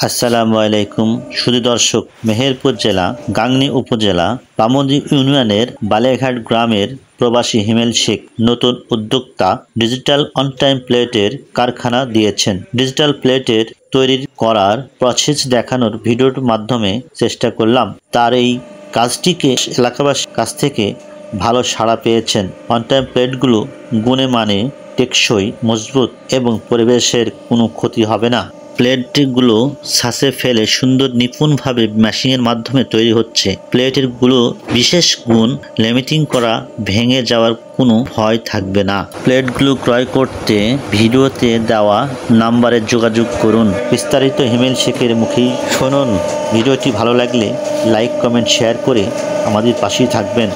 আসসালামু আলাইকুম সুধী দর্শক, মেহেরপুর জেলা গাংনী উপজেলা বামন্দি ইউনিয়নের বালেঘাট গ্রামের প্রবাসী হিমেল শেখ নতুন উদ্যোক্তা ডিজিটাল অন টাইম প্লেটের কারখানা দিয়েছেন। ডিজিটাল প্লেটের তৈরি করার প্রসেস দেখানোর ভিডিওর মাধ্যমে চেষ্টা করলাম। তার এই কাজটিকে এলাকাবাসীর কাছ থেকে ভালো সাড়া পেয়েছেন। অন টাইম প্লেটগুলো গুণে মানে টেকসই, মজবুত এবং পরিবেশের কোনো ক্ষতি হবে না। প্লেটগুলো ছাঁচে ফেলে সুন্দর নিপুণভাবে মেশিনের মাধ্যমে তৈরি হচ্ছে। প্লেটগুলো বিশেষ গুণ ল্যামিনেটিং করা, ভেঙে যাওয়ার কোনো ভয় থাকবে না। প্লেটগুলো ক্রয় করতে ভিডিওতে দেওয়া নাম্বারে যোগাযোগ করুন। বিস্তারিত হিমেল শেখের মুখেই শুনুন। ভিডিওটি ভালো লাগলে লাইক, কমেন্ট, শেয়ার করে আমাদের পাশেই থাকবেন।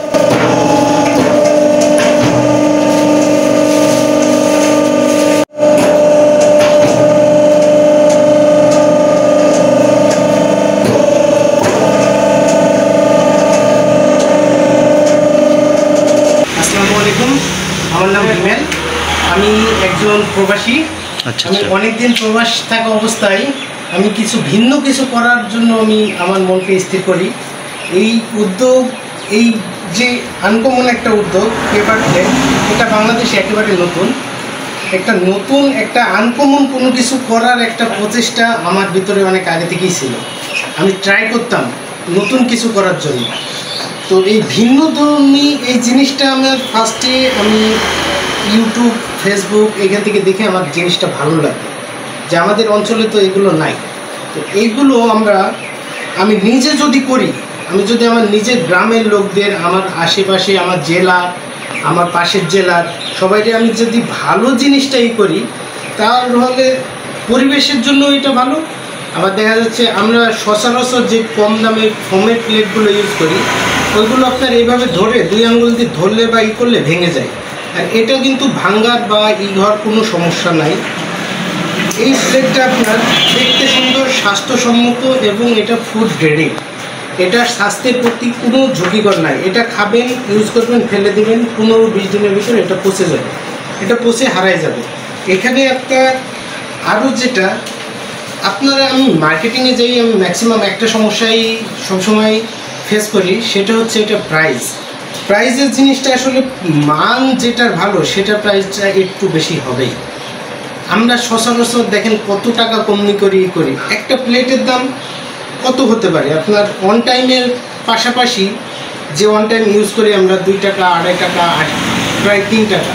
আমার নাম হিমেল, আমি একজন প্রবাসী। আমি অনেকদিন প্রবাস থাকা অবস্থায় আমি ভিন্ন কিছু করার জন্য আমি আমার মনকে স্থির করি। এই উদ্যোগ, এই যে আনকমন একটা উদ্যোগ পেপার প্লেট, এটা বাংলাদেশে একেবারে নতুন একটা আনকমন কোনো কিছু করার একটা প্রচেষ্টা আমার ভিতরে অনেক আগে থেকেই ছিল। আমি ট্রাই করতাম নতুন কিছু করার জন্য। তো এই ভিন্নধর্মী এই জিনিসটা আমার ফার্স্টে আমি ইউটিউব, ফেসবুক এখান থেকে দেখে আমার জিনিসটা ভালো লাগে যে আমাদের অঞ্চলে তো এগুলো নাই। তো এইগুলো আমি নিজে যদি করি, আমি যদি আমার নিজের গ্রামের লোকদের, আমার আশেপাশে, আমার জেলা, আমার পাশের জেলার সবাইকে আমি যদি ভালো জিনিসটাই করি, তাহলে পরিবেশের জন্য এটা ভালো। আবার দেখা যাচ্ছে আমরা সচরাচর যে কম দামে ফোমের প্লেটগুলো ইউজ করি, ওইগুলো আপনার এইভাবে ধরে 2 আঙ্গুল দিয়ে ধরলে বা করলে ভেঙে যায়। আর এটা কিন্তু ভাঙ্গার বা হওয়ার কোনো সমস্যা নাই। এই প্লেটটা আপনার দেখতে সুন্দর, স্বাস্থ্যসম্মত এবং এটা ফুড গ্রেডিং। এটা স্বাস্থ্যের প্রতি কোনো ঝুঁকিকর নাই। এটা খাবেন, ইউজ করবেন, ফেলে দেবেন, 15-20 দিনের ভিতরে এটা পচে যাবে, এটা পচে হারায় যাবে। এখানে একটা আরও যেটা আপনারা, আমি মার্কেটিংয়ে যাই, আমি ম্যাক্সিমাম একটা সমস্যাই সবসময় ফেস করি, সেটা হচ্ছে এটা প্রাইসের জিনিসটা আসলে মান যেটার ভালো সেটা প্রাইসটা একটু বেশি হবেই। আমরা সচরাচর দেখেন কত টাকা কমনি করি একটা প্লেটের দাম কত হতে পারে আপনার অন টাইমের পাশাপাশি যে অন টাইম ইউজ করি আমরা 2 টাকা, 2.5 টাকা, প্রায় 3 টাকা।